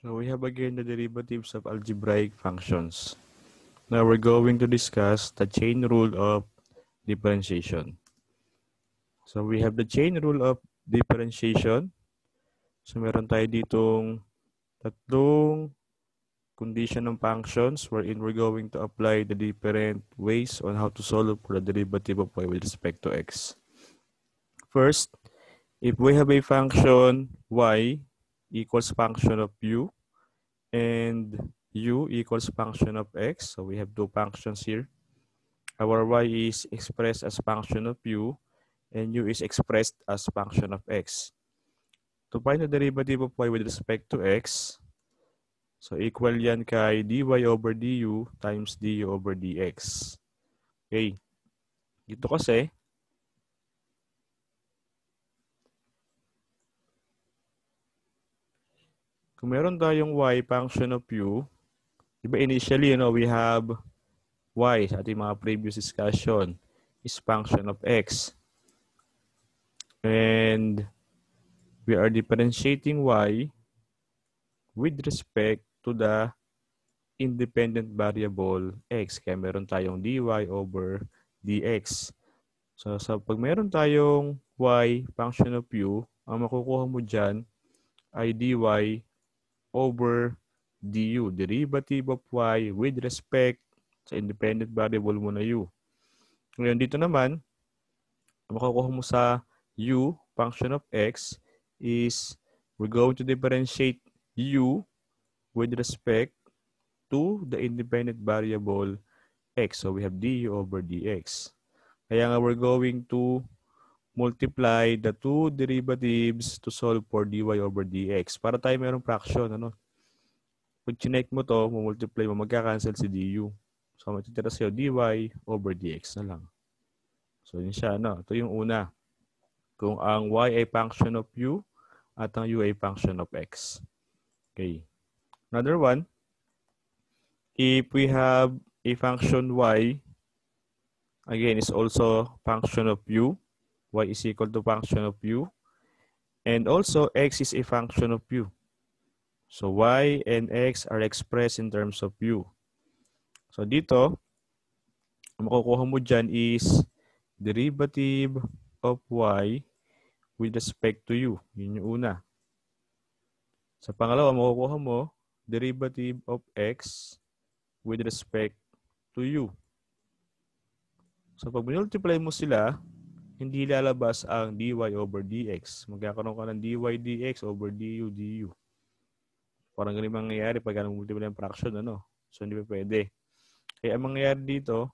So we have again the derivatives of algebraic functions. Now we're going to discuss the chain rule of differentiation. So we have the chain rule of differentiation. So meron tayo ditong tatlong condition ng functions wherein we're going to apply the different ways on how to solve for the derivative of y with respect to x. First, if we have a function y equals function of u and u equals function of x, so we have two functions here. Our y is expressed as function of u and u is expressed as function of x. To find the derivative of y with respect to x, so equal yan kay dy over du times du over dx. Okay. Dito kasi, kung meron tayong y function of u, diba initially, we have y sa ating mga previous discussion is function of x. And we are differentiating y with respect to the independent variable x. Kaya meron tayong dy over dx. So pag meron tayong y function of u, ang makukuha mo dyan ay dy over du. Derivative of y with respect sa independent variable mo na u. Ngayon dito naman, ang makukuha mo sa u, function of x, is we're going to differentiate u with respect to the independent variable x. So we have du over dx. Kaya nga we're going to multiply the two derivatives to solve for dy over dx. Para tayo mayroong fraction, Pag chinek mo to, multiply mo, magka-cancel si du. So matitira sa'yo dy over dx na lang. So yun siya, Ito yung una. Kung ang y ay function of u at ang u ay function of x. Okay. Another one, if we have a function y, again, is also function of u. Y is equal to function of u. And also, x is a function of u. So, y and x are expressed in terms of u. So, dito, ang makukuha mo dyan is derivative of y with respect to u. Yun yung una. Sa pangalawa, makukuha mo derivative of x with respect to u. So, pag multiply mo sila, hindi lalabas ang dy over dx. Magkakaroon ka ng dy dx over du du. Parang ganun mangyayari pag multiply ng fraction, So, hindi pa pwede. Kaya ang mangyayari dito,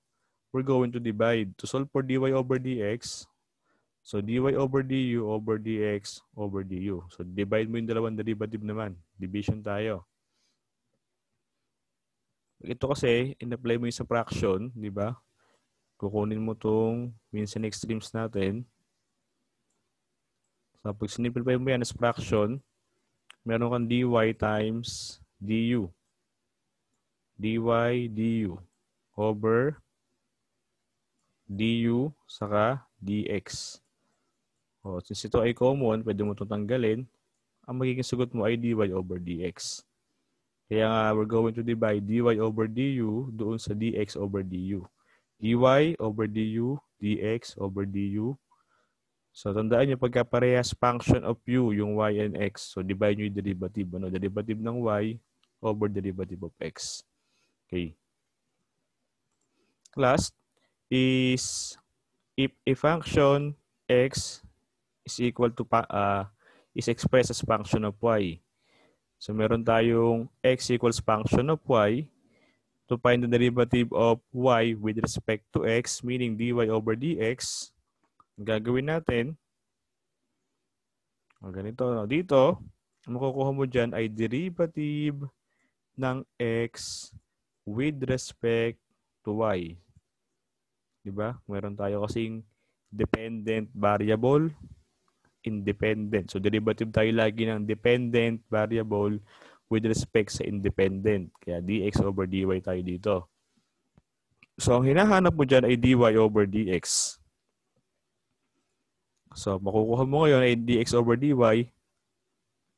we're going to divide. To solve for dy over dx, so dy over du over dx over du. So, divide mo yung dalawang derivative naman. Division tayo. Ito kasi, in-apply mo yung sa fraction, di ba? Kukunin mo itong means and extremes natin. So, pag sinimplify mo yan as fraction, meron kang dy times du. dy du over du saka dx. Since ito ay common, pwede mo itong tanggalin. Ang magiging sagot mo ay dy over dx. Kaya nga, we're going to divide dy over du doon sa dx over du. dy over du, dx over du. So, tandaan nyo, pagka parehas function of u, yung y and x, so divide nyo yung derivative. Derivative ng y over derivative of x. Okay. Last is if a function x is equal to is expressed as function of y. So meron tayong x equals function of y. To find the derivative of y with respect to x, meaning dy over dx, ang gagawin natin, ganito. Dito, makukuha mo dyan ay derivative ng x with respect to y. Diba? Meron tayo kasing dependent variable, independent. So, derivative tayo lagi ng dependent variable with respect sa independent. Kaya dx over dy tayo dito. So, ang hinahanap mo dyan ay dy over dx. So, makukuha mo ngayon ay dx over dy,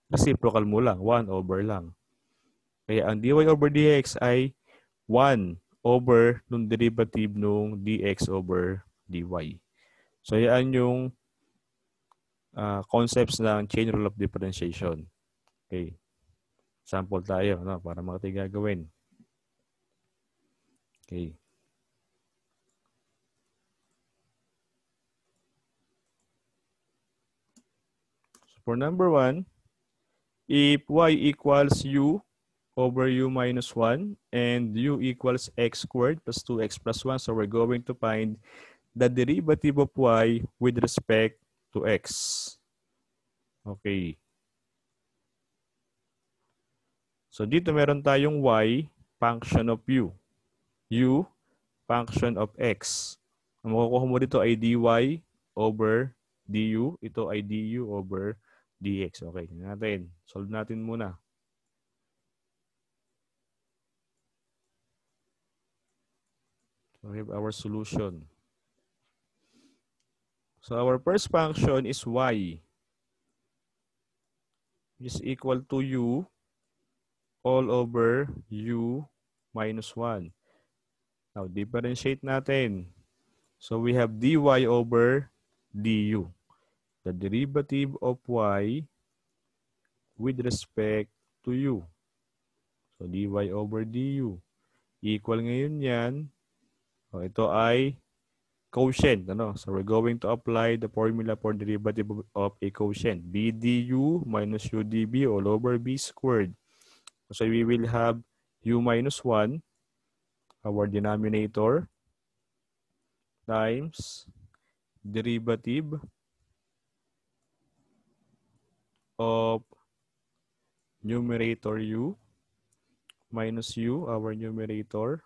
reciprocal mo lang, 1 over lang. Kaya ang dy over dx ay 1 over nung derivative nung dx over dy. So, yan yung concepts ng chain rule of differentiation. Okay. Sample tayo, no, para makita gagawin. Okay. So, for number 1, if y equals u over u minus 1 and u equals x squared plus 2x plus 1, so we're going to find the derivative of y with respect to x. Okay. So, dito meron tayong y, function of u. U, function of x. Ang makukuha mo dito ay dy over du. Ito ay du over dx. Okay, natin. Solve natin muna. So, we have our solution. So, our first function is y is equal to u all over u minus 1. Now, differentiate natin. So, we have dy over du. The derivative of y with respect to u. So, dy over du. Equal ngayon yan. So, ito ay quotient. Ano? So, we're going to apply the formula for derivative of a quotient. b du minus u db all over b squared. So, we will have u minus 1, our denominator, times derivative of numerator u minus u, our numerator,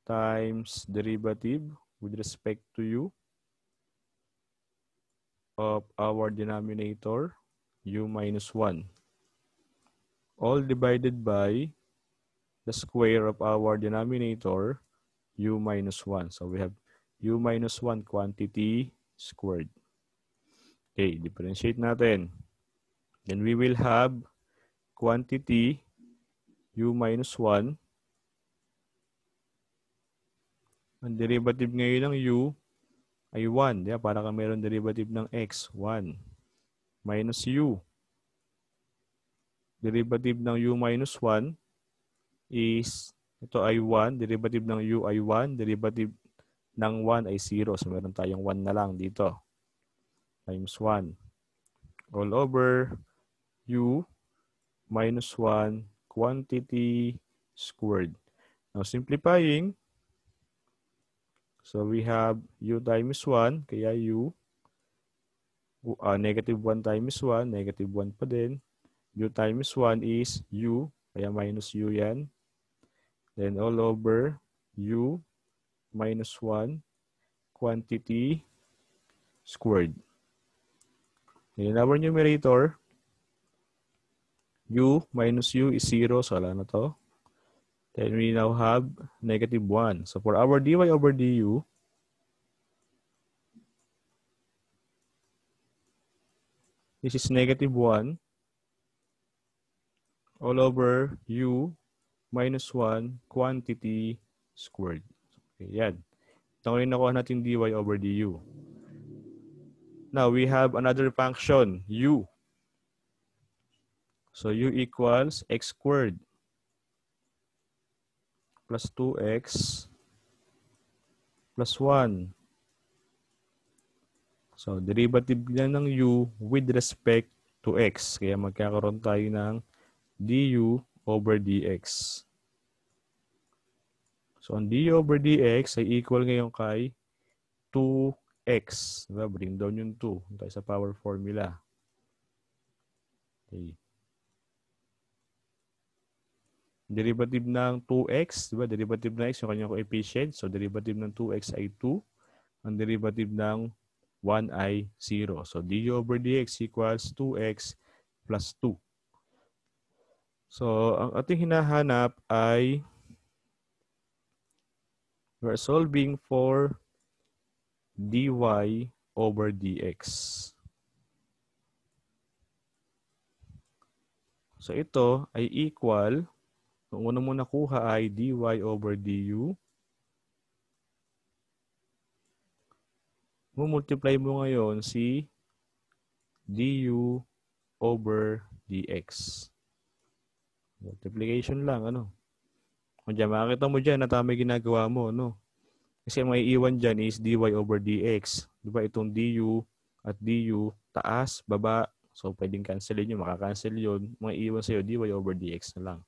times derivative with respect to u of our denominator, u minus 1. All divided by the square of our denominator, u minus 1. So we have u minus 1 quantity squared. Okay, differentiate natin. Then we will have quantity u minus 1. Ang derivative ngayon ng u ay 1. Diba? Para kang meron derivative ng x, 1. Minus u. Derivative ng u minus 1 is, ito ay 1. Derivative ng u ay 1. Derivative ng 1 ay 0. So, meron tayong 1 na lang dito. Times 1. All over u minus 1 quantity squared. Now, simplifying, so we have u times 1, kaya u, negative 1 times 1, negative 1 pa din. U times 1 is u, kaya minus u yan. Then all over u minus 1 quantity squared. In our numerator, u minus u is 0, so wala na to. Then we now have negative 1. So for our dy over du, this is negative 1 all over u minus 1 quantity squared. Okay, yan. Ito ngayon nakuha natin dy over du. Now, we have another function, u. So, u equals x squared plus 2x plus 1. So, derivative na ng u with respect to x. Kaya magkakaroon tayo ng du over dx. So, ang du over dx ay equal ngayon kay 2x. Diba? Bring down yung 2. Tayo sa power formula. Okay. Derivative ng 2x, diba? Derivative ng x, yung kanyang coefficient. So, derivative ng 2x ay 2. Ang derivative ng 1 ay 0. So, du over dx equals 2x plus 2. So, ang ating hinahanap ay we're solving for dy over dx. So, ito ay equal Ang una mo nakuha ay dy over du. Multiply mo ngayon si du over dx. Multiplication lang, ano? Kung dyan, makakita mo dyan na tama ginagawa mo, no? Kasi ang maiiwan dyan is dy over dx. Diba itong du at du, taas, baba. So, pwedeng cancelin yun, makakancel yun. Maiiwan sa'yo, dy over dx na lang.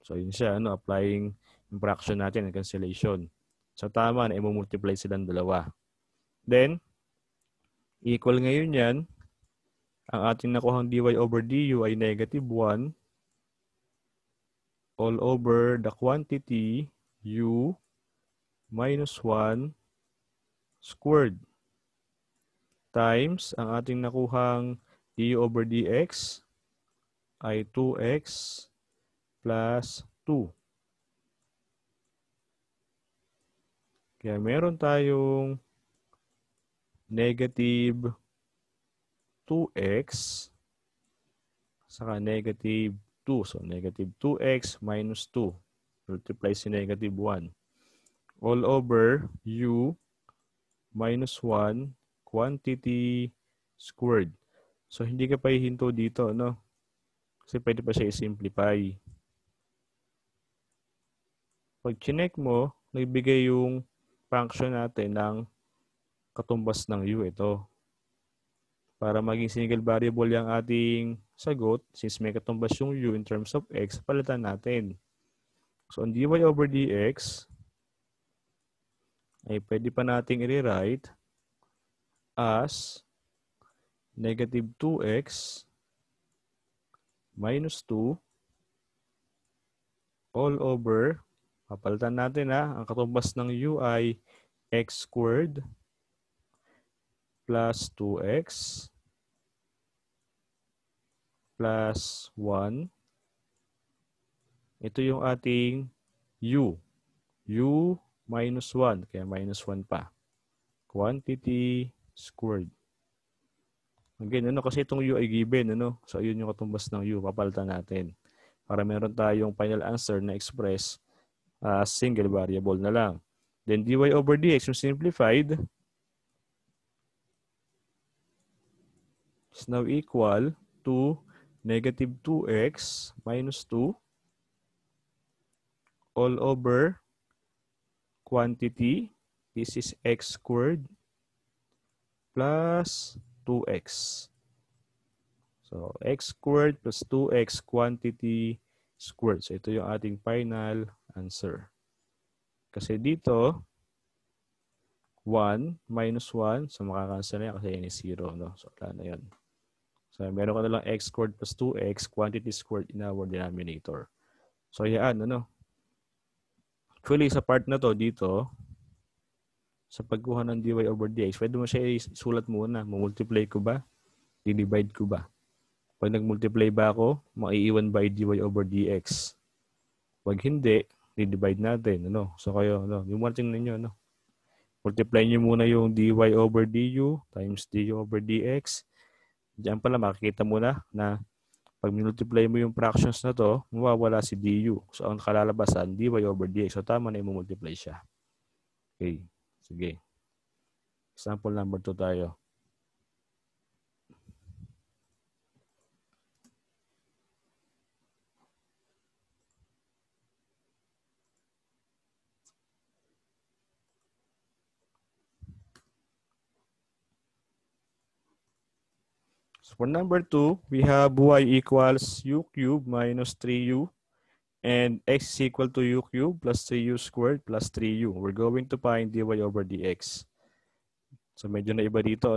So, yun siya, ano? Applying yung fraction natin, cancellation. So, tama na, i-multiply silang dalawa. Then, equal ngayon yan. Ang ating nakuhang dy over du ay negative 1 all over the quantity u minus 1 squared times ang ating nakuhang du over dx ay 2x plus 2. Kaya meron tayong negative 2x saka negative 2. So, negative 2x minus 2. Multiply si negative 1. All over u minus 1 quantity squared. So, hindi ka pa hihinto dito, no? Kasi pwede pa siya i-simplify. Pag chinek mo, nagbigay yung function natin ng katumbas ng u ito. Para maging single variable yung ating sagot, since may katumbas yung u in terms of x, palitan natin. So, ang dy over dx ay pwede pa nating i-rewrite as negative 2x minus 2 all over, papalitan natin ang katumbas ng u ay x squared plus 2x plus 1. Ito yung ating u. U minus 1. Kaya minus 1 pa. Quantity squared. Again, kasi itong u ay given. So, yun yung katumbas ng u. Papalitan natin. Para meron tayong final answer na express as single variable na lang. Then, dy over dx, yung simplified, is now equal to negative 2x minus 2 all over quantity. This is x squared plus 2x. So, x squared plus 2x quantity squared. So, ito yung ating final answer. Kasi dito, 1 minus 1. So, makakancel na yan kasi yan is 0. No? So, wala na yan. So, meron ka na lang x squared plus 2x quantity squared in our denominator. So, yan. Actually, sa part na to dito, sa pagkuha ng dy over dx, pwede mo siya isulat muna. Multiply ko ba? Di-divide ko ba? Pag nag-multiply ba ako, maiiwan by dy over dx. Pag hindi, di-divide natin. So kayo, yung one thing ninyo, multiply nyo muna yung dy over du times du over dx. Diyan pala makikita mo na pag multiply mo yung fractions na to, mawawala si du. So ang kalalabasan, dy over dx. So tama na yung multiply siya. Okay. Sige. Example number 2 tayo. So for number 2, we have y equals u cubed minus 3u and x is equal to u cubed plus 3u squared plus 3u. We're going to find dy over dx. So medyo na iba dito,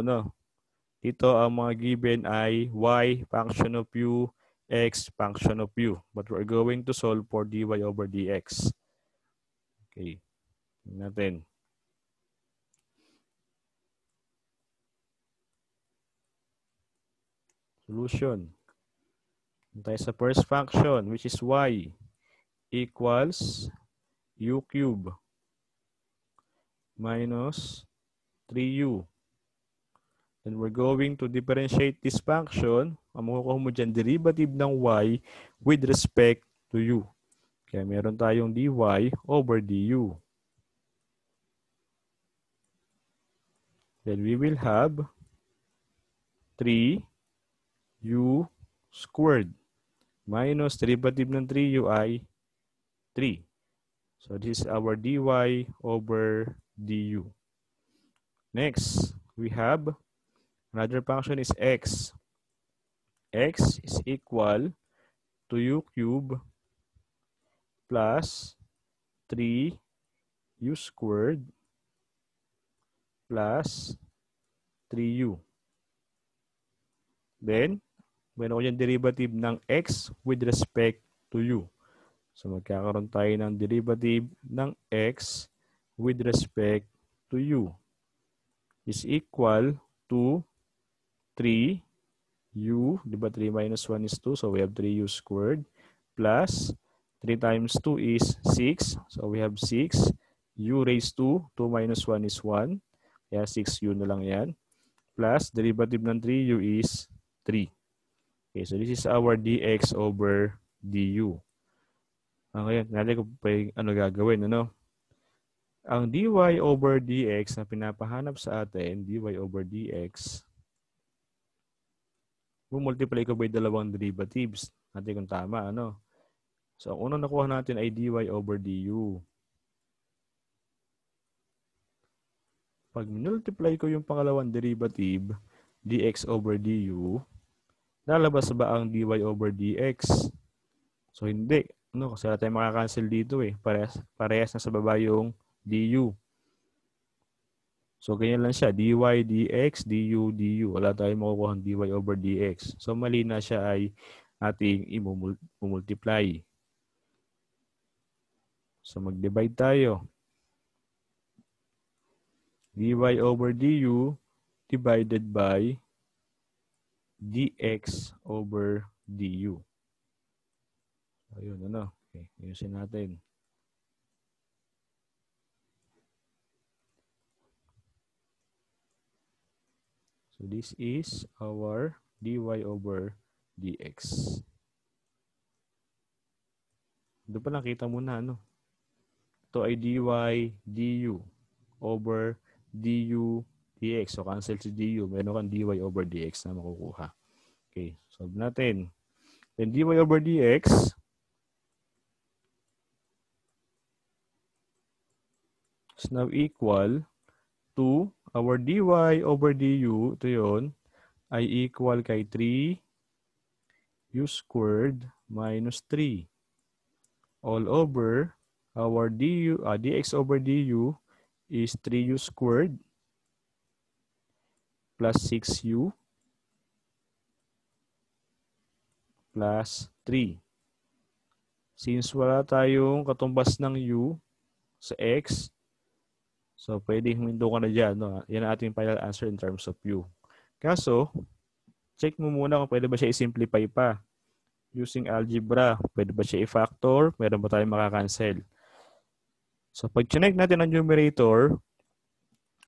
Dito ang mga given ay y function of u, x function of u. But we're going to solve for dy over dx. Okay. Natin. Solution. Tayo sa first function, which is y equals u cubed minus 3u. Then we're going to differentiate this function. Ang makukuha mo dyan, derivative ng y with respect to u. Kaya meron tayong dy over du. Then we will have 3u squared minus derivative ng 3u ay 3. So this is our dy over du. Next, we have another function is x. X is equal to u cubed plus 3u squared plus 3u. Then, meron ko yung derivative ng x with respect to u. So, magkakaroon tayo ng derivative ng x with respect to u is equal to 3u, di ba 3 minus 1 is 2, so we have 3u squared plus 3 times 2 is 6, so we have 6 u raised to 2 minus 1 is 1, kaya 6u na lang yan, plus derivative ng 3u is 3. Okay, so this is our dx over du. Okay, natin ko pa yung ano gagawin, ano? Ang dy over dx na pinapahanap sa atin, dy over dx, multiply ko by dalawang derivatives. Natin kung tama, ano? So, ang unang nakuha natin ay dy over du. Pag multiply ko yung pangalawang derivative, dx over du, lalabas ba ang dy over dx? So, hindi. No, kasi wala tayong makakancel dito eh. Parehas na sa baba yung du. So, ganyan lang siya. dy dx, du, du. Wala tayong makukuha ng dy over dx. So, mali na siya ay ating i-multiply. So, mag-divide tayo. dy over du divided by dx over du. Ayun, ano? Okay, ayusin natin. So, this is our dy over dx. Doon pa nakita mo na, ano? Ito ay dy du over du dx. So, cancel si du. Meron kang dy over dx na makukuha. Okay, solve natin. Then, dy over dx is now equal to our dy over du, ito yun, ay equal kay 3u squared minus 3 all over our dx over du is 3u squared plus 6u plus 3. Since wala tayong katumbas ng u sa x, so pwede huminto ka na dyan. No? Yan ang ating final answer in terms of u. Kaso, check mo muna kung pwede ba siya i-simplify pa. Using algebra, pwede ba siya i-factor? Meron ba tayong makakancel? So, pag check natin ang numerator,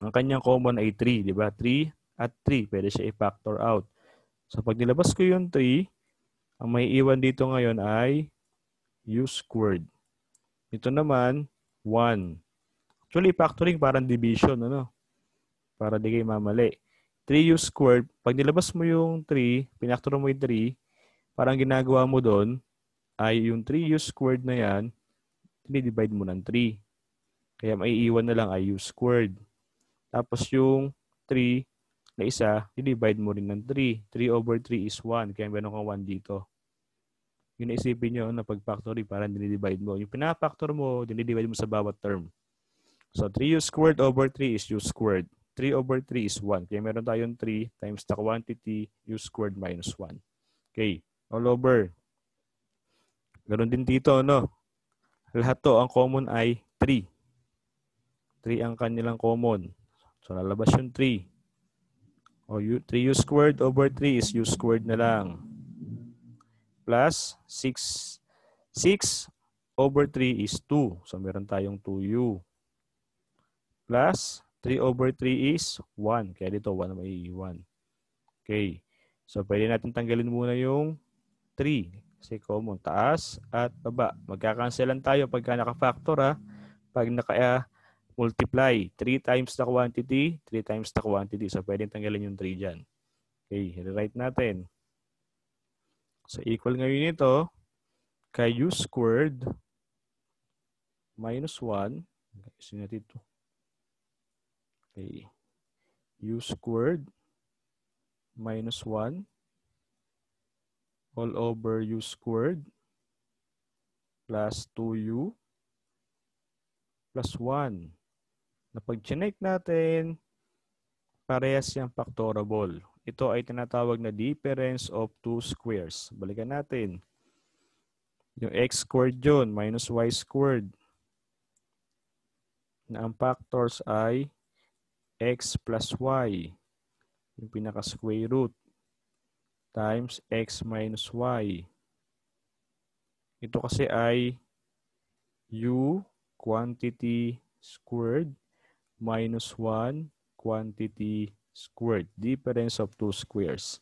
ang kanyang common ay 3, di ba? 3 at 3, pwede siya i-factor out. So, pag nilabas ko yung 3, ang may iwan dito ngayon ay u squared. Ito naman, 1. Actually, factoring parang division, ano? Para di kayo mamali. 3u squared, pag nilabas mo yung 3, pinactor mo yung 3, parang ginagawa mo doon ay yung 3u squared na yan, divide mo ng 3. Kaya may iwan na lang ay u squared. Tapos yung 3 na isa, divide mo rin ng 3. 3 over 3 is 1. Kaya meron kang 1 dito. Yun na isipin nyo na pag-factory, parang dinidivide mo. Yung pinapactor mo, dinidivide mo sa bawat term. So, 3u squared over 3 is u squared. 3 over 3 is 1. Kaya meron tayong 3 times the quantity u squared minus 1. Okay. All over. Ganon din dito, no? Lahat to, ang common ay 3. 3 ang kanilang common. So, lalabas yung 3. O, 3u squared over 3 is u squared na lang. Plus 6. 6 over 3 is 2. So, meron tayong 2u. Plus 3 over 3 is 1. Kaya dito, 1 na maiiwan. Okay. So, pwede natin tanggalin muna yung 3. Kasi common, taas at baba. Magkakanselan tayo pagka naka-factor ha. Pag naka-multiply, 3 times the quantity, 3 times the quantity. So, pwedeng tanggalin yung 3 dyan. Okay, rewrite natin. So, equal ngayon ito kay u squared minus 1. Kasi natin ito. Okay. U squared minus 1 all over u squared plus 2u plus 1. Na pag chinek natin, parehas yung factorable. Ito ay tinatawag na difference of two squares. Balikan natin. Yung x squared yun, minus y squared. Na ang factors ay x plus y. Yung pinaka-square root. Times x minus y. Ito kasi ay u quantity squared minus 1 quantity squared. Difference of two squares.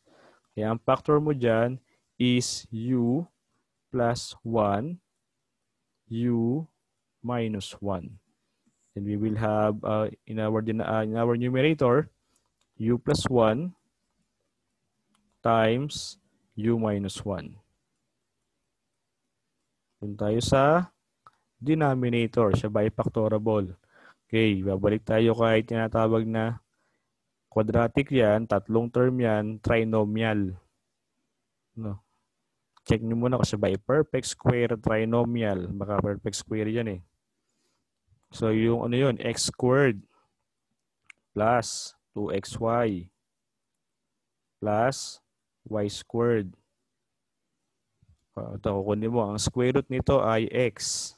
Kaya ang factor mo dyan is u plus 1, u minus 1. And we will have in our numerator, u plus 1 times u minus 1. Yun tayo sa denominator, siya bifactorable. Okay, babalik tayo kay tinatawag na quadratic yan, tatlong term yan, trinomial. No. Check nyo muna kung siya by perfect square, trinomial. Baka perfect square yan eh. So yung ano yun, x squared plus 2xy plus y squared. Ito, kukunin mo. Ang square root nito ay x.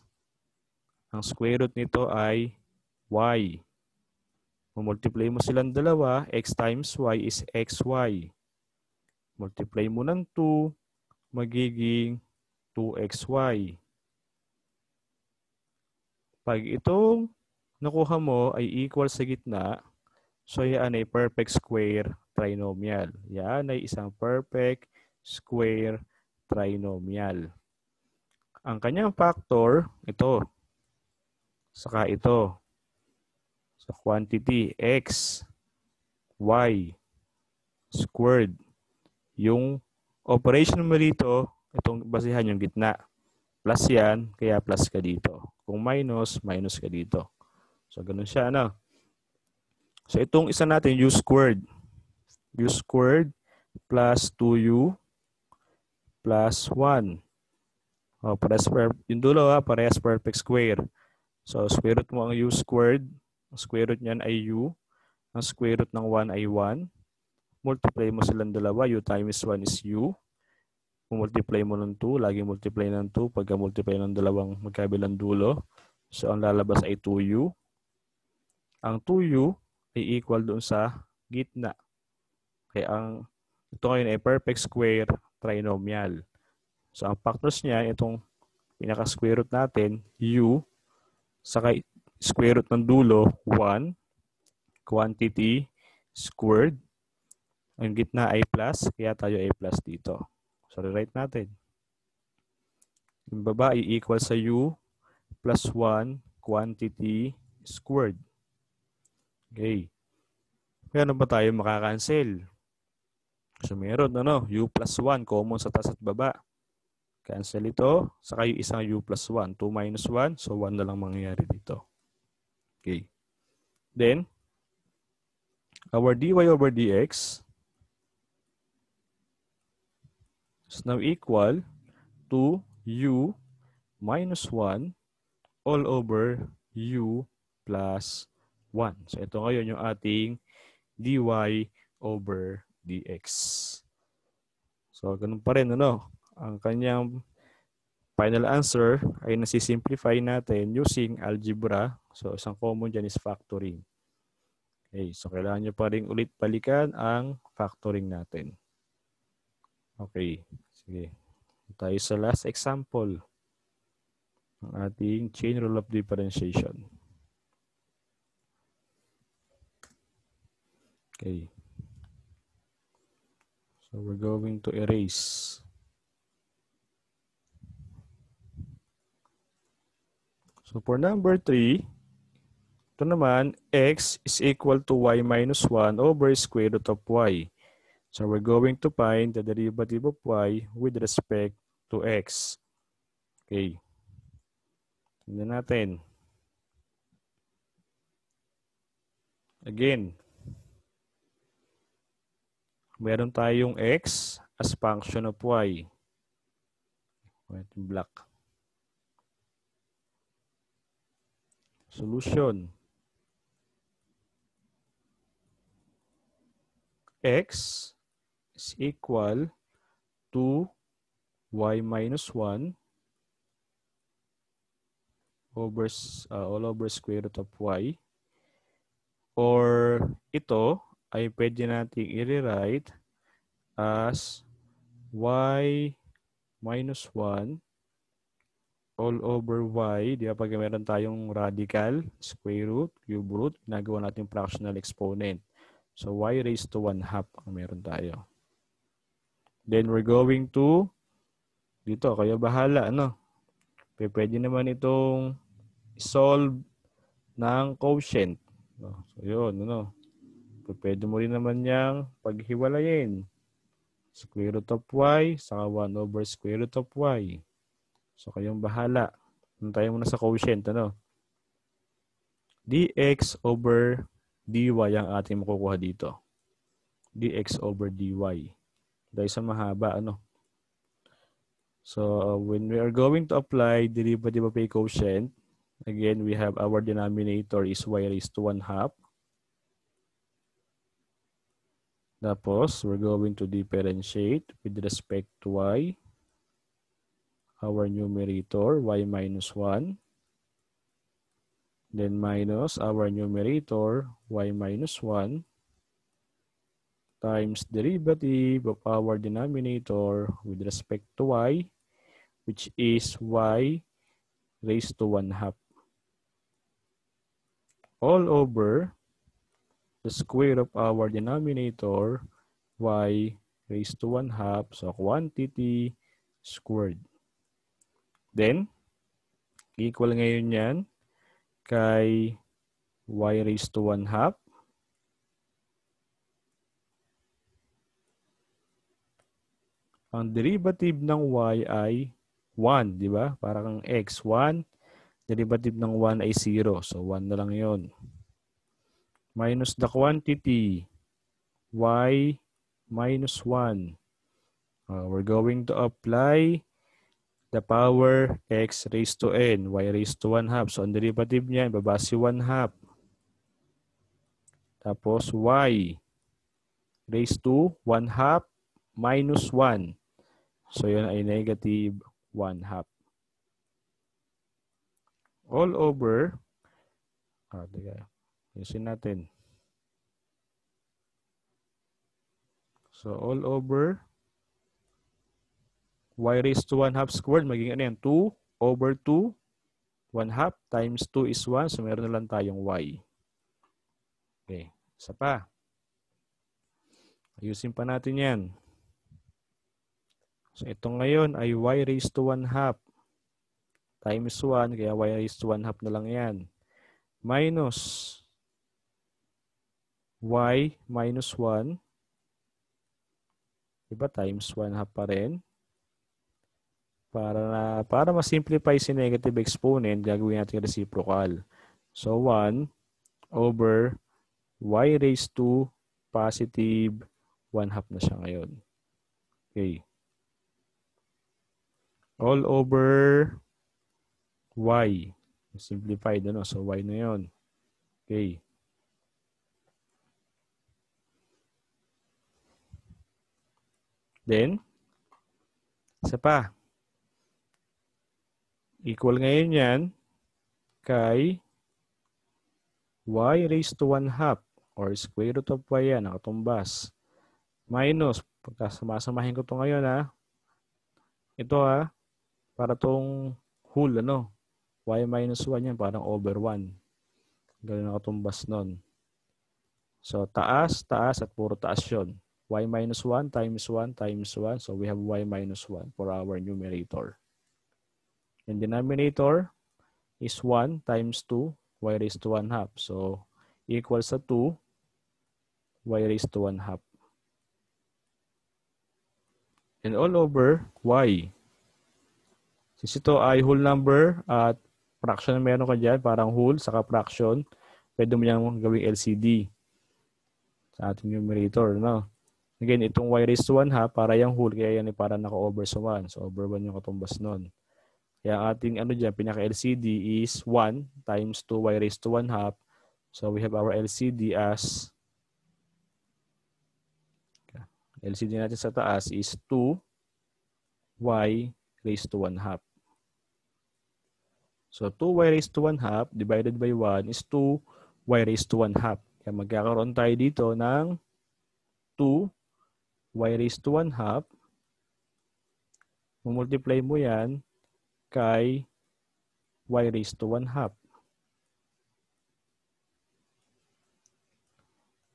Ang square root nito ay y. Multiply mo silang dalawa, x times y is xy. Multiply mo ng 2, magiging 2xy. Pag itong nakuha mo ay equal sa gitna, so yan ay perfect square trinomial. Yan ay isang perfect square trinomial. Ang kanyang factor, ito. Saka ito. So, quantity x, y, squared. Yung operation mo dito, itong basihan yung gitna. Plus yan, kaya plus ka dito. Kung minus, minus ka dito. So, ganun siya, ano? So, itong isa natin, u squared. U squared plus 2u plus 1. O, yung dulo, parehas perfect square. So, square root mo ang u squared. Ang square root niyan ay u. Ang square root ng 1 ay 1. Multiply mo silang dalawa. U times 1 is u. Kung multiply mo ng 2, lagi multiply ng 2 pagka multiply ng dalawang magkabilang dulo. So, ang lalabas ay 2u. Ang 2u ay equal doon sa gitna. Kaya ito ngayon ay perfect square trinomial. So, ang factors niya, itong pinaka-square root natin, u, saka square root ng dulo, 1, quantity squared. Ang gitna ay plus, kaya tayo ay plus dito. So, rewrite natin. Yung baba ay equal sa u plus 1 quantity squared. Okay. Kaya ano ba tayo makakancel? So, meron, u plus 1, common sa taas at baba. Cancel ito, saka yung isang u plus 1. 2 minus 1, so 1 na lang mangyayari dito. Okay. Then, our dy over dx is now equal to u minus 1 all over u plus 1. So, ito ngayon yung ating dy over dx. So, ganun pa rin, ang kanyang final answer ay nasisimplify natin using algebra. So, isang common dyan is factoring. Okay, so kailangan nyo pa rin ulit balikan ang factoring natin. Okay, sige. Tayo sa last example ng ating chain rule of differentiation. Okay. So, we're going to erase So for number 3, ito naman, x is equal to y minus 1 over square root of y. So we're going to find the derivative of y with respect to x. Okay. Tingnan natin. Again, meron tayong x as function of y. Ito black. Solution. X is equal to y minus 1 over all over square root of y. Or ito ay pwede nating i-rewrite as y minus 1 all over y. Di ba pag meron tayong radical, square root, cube root, ginagawa natin fractional exponent. So y raised to 1/2 ang meron tayo. Then we're going to, dito, kayo bahala, ano? Pwede naman itong solve ng quotient. So yun, ano? Pwede mo rin naman niyang paghiwalayin. Square root of y, saka 1 over square root of y. So kayong bahala. Tayo muna sa quotient, ano? dx over dy ang ating makukuha dito. dx over dy. Dahil sa mahaba, ano? So, when we are going to apply derivative of a quotient, again, we have our denominator is y raised to 1/2. Tapos, we're going to differentiate with respect to y. Our numerator, y minus 1. Then minus our numerator, y minus 1. Times derivative of our denominator with respect to y, which is y raised to 1/2. All over the square of our denominator, y raised to 1/2, so quantity squared. Then, equal ngayon yan kay y raised to 1/2. Ang derivative ng y ay 1, di ba? Parang x, 1. Derivative ng 1 ay 0. So, 1 na lang yun. Minus the quantity, y minus 1. We're going to apply the power x raised to n, y raised to 1/2. So, ang derivative niyan, babase 1/2. Tapos, y raised to 1/2 minus 1. So, yun ay negative 1/2. All over, ayusin natin. So, all over y raised to 1/2 squared, magiging ano yan? 2 over 2, 1/2 times 2 is 1. So, meron na lang tayong y. Okay, isa pa. Ayusin pa natin yan. So, ito ngayon ay y raised to 1/2 times 1, kaya y raised to 1/2 na lang yan. Minus y minus 1, diba, times 1/2 pa rin. Para ma-simplify si negative exponent, gagawin natin reciprocal. So, 1 over y raised to positive 1/2 na siya ngayon. Okay. All over y. Simplified, ano? So, y na yun. Okay. Then, isa pa. Equal ngayon yan kay y raised to 1/2 or square root of y yan, nakatumbas. Minus, pagkasamasamahin ko ito ngayon, ha? Ito, ha? Para tong whole, ano? Y minus 1 yan, parang over 1. Ganun nakatumbas nun. So, taas, taas, at puro taas yun. Y minus 1 times 1 times 1. So, we have y minus 1 for our numerator. And denominator, is 1 times 2 y raised to 1 half. So, equals sa 2 y raised to 1 half. And all over y. Since ito ay whole number at fraction na meron ka dyan, parang whole saka fraction, pwede mo yung gawing LCD sa ating numerator. No? Again, itong y raised to 1 half, para yung whole, kaya yan ay parang naka-over sa 1. So, over 1 yung katumbas nun. Kaya ang ating pinaka-LCD is 1 times 2y raised to 1 half. So, we have our LCD as, LCD natin sa taas is 2y raised to 1 half. So, 2y raised to 1 half divided by 1 is 2y raised to 1 half. Kaya magkakaroon tayo dito ng 2y raised to 1 half. Multiply mo yan kay y raised to 1 half.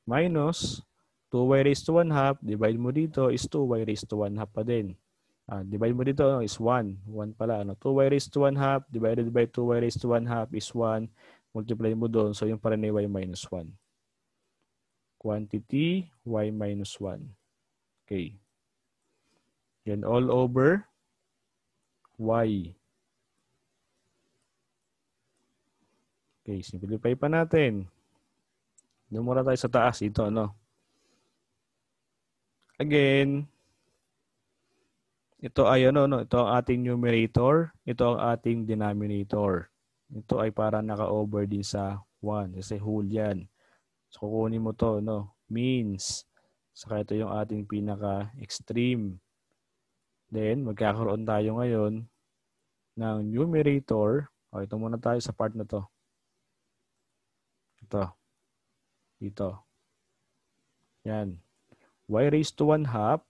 Minus 2y raised to 1 half, divide mo dito is 2y raised to 1 half pa din. Divide mo dito is 1. 1 pala. 2y raised to 1 half divided by 2y raised to 1 half is 1. Multiply mo doon. So, yung pa rin ay y minus 1. Quantity y minus 1. Okay. Then all over y. Okay, simplify pa natin. Doon muna tayo sa taas. Ito, Again, ito ay ito ang ating numerator, ito ang ating denominator. Ito ay para naka-over din sa 1 kasi whole yan. So kukunin mo to, means. Saka ito yung ating pinaka-extreme. Then magkakaroon tayo ngayon ng numerator. Ito muna tayo sa part na to. Ito. Dito. Yan. Y raised to 1 half.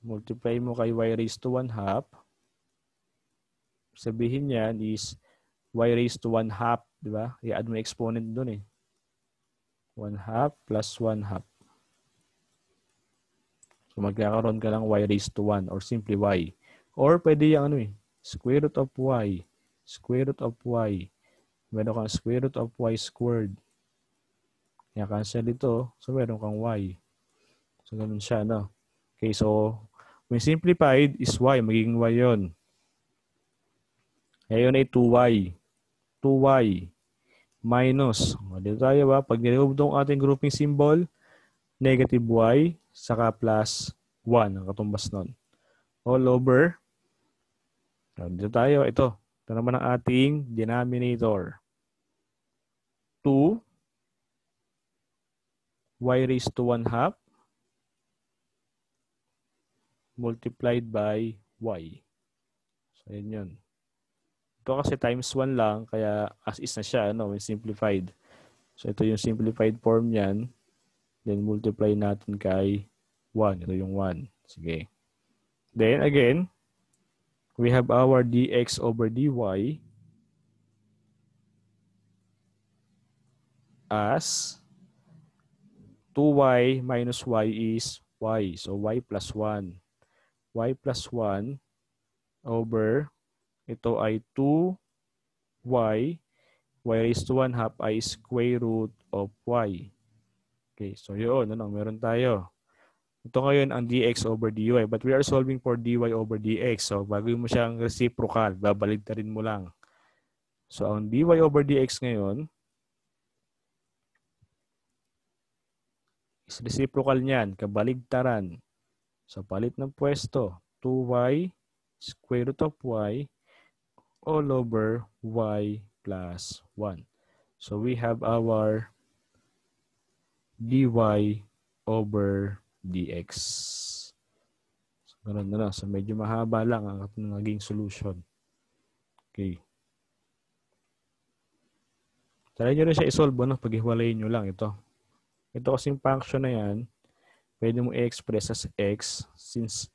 Multiply mo kay y raised to 1 half. Sabihin niyan is y raised to 1 half. Diba? I-add mo exponent dun 1 half plus 1 half. So magkakaroon ka ng y raised to 1 or simply y. Or pwede yung square root of y. Square root of y. Meron kang square root of y squared. Kaya cancel ito. So meron kang y. So ganun siya, Okay, so when simplified is y. Magiging y yun. Ngayon ay 2y. 2y minus. Dito tayo ba? Pag niremove itong ating grouping symbol, negative y, saka plus 1 ang katumbas nun. All over. Dito tayo. Ito naman ang ating denominator. 2 y raised to 1 half multiplied by y. So, yun yun. Ito kasi times 1 lang, kaya as is na siya, when simplified. So, ito yung simplified form yan. Then, multiply natin kay 1. Ito yung 1. Sige. Then, again, we have our dx over dy as 2y minus y is y. So, y plus 1. Y plus 1 over, ito ay 2y, y raised to 1 half ay square root of y. Okay, so yun, meron tayo. Ito ngayon ang dx over dy, but we are solving for dy over dx. So, bago mo siyang reciprocal, babaligtarin mo lang. So, ang dy over dx ngayon, is reciprocal niyan, kabaligtaran. So, palit ng pwesto, 2y square root of y all over y plus 1. So, we have our dy over dx. So, ganun na. So, medyo mahaba lang ang naging solution. Okay. Try nyo rin siya isolve, pag-iwalayin nyo lang ito. Ito kasing function na yan, pwede mo i-express as x since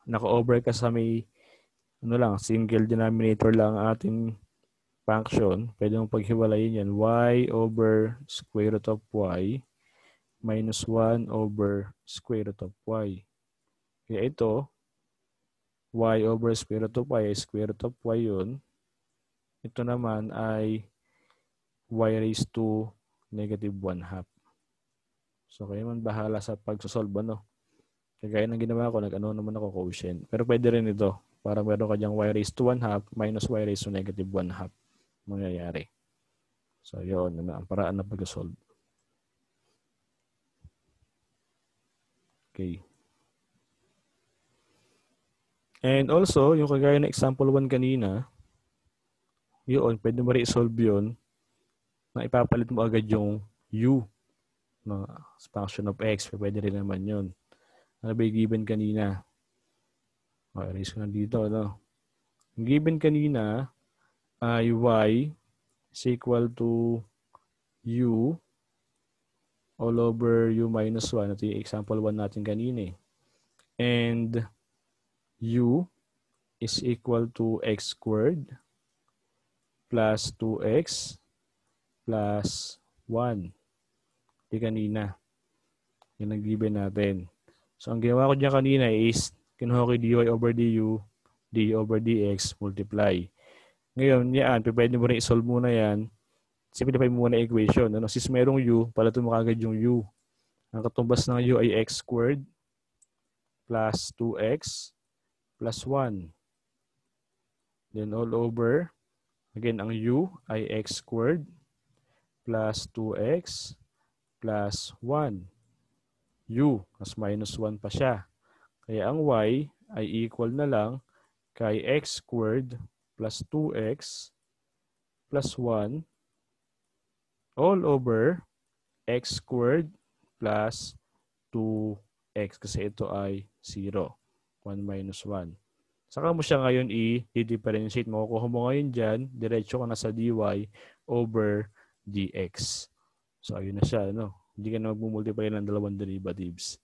naka-over ka sa may single denominator lang ang ating function. Pwede mong paghiwalayin yan. Y over square root of y minus 1 over square root of y. Kaya ito, y over square root of y, square root of y yun. Ito naman ay y raised to negative 1/2. So, kayo man bahala sa pagsosolve, ano. Kagaya ng ginawa ko, nag-ano naman ako quotient. Pero pwede rin ito. Para meron ka dyang y raised to 1/2 minus y raised to negative 1/2 mangyayari. So, yun. Ang paraan na pag-solve. Okay. And also, yung kagaya ng example 1 kanina, yun, pwede mo rin-solve yun na ipapalit mo agad yung u na function of x. Pwede rin naman yun. Ano ba yung given kanina? Okay, erase ko na dito. Ano? Yung given kanina ay y is equal to u all over u minus 1. Ito yung example 1 natin kanina. And u is equal to x squared plus 2x plus 1. Di kanina. Yung nag-given natin. So, ang ginawa ko dyan kanina is kinuha ko dy over du, d over dx, multiply. Ngayon, yan, pwede mo rin i-solve muna yan. Simplify mo muna equation. Ano? Since merong u, palato mo kagad yung u. Ang katumbas ng u ay x squared plus 2x plus 1. Then all over, again, ang u ay x squared plus 2x plus 1. U, mas minus 1 pa siya. Kaya ang y ay equal na lang kay x squared plus 2x plus 1 all over x squared plus 2x kasi ito ay 0. 1 minus 1. Saka mo siya ngayon i-differentiate. Makukuha mo ngayon dyan, diretso ka na sa dy over dx. So, ayun na siya. No? Hindi ka na mag-multiply ng dalawang derivatives.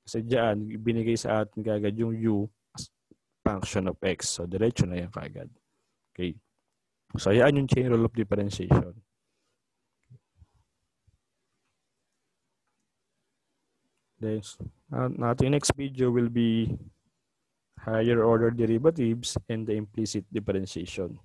Kasi dyan, binigay sa atin kagad yung u as function of x. So, diretso na yan kagad. Okay. So, yan yung chain rule of differentiation. Then, ating next video will be higher order derivatives and the implicit differentiation.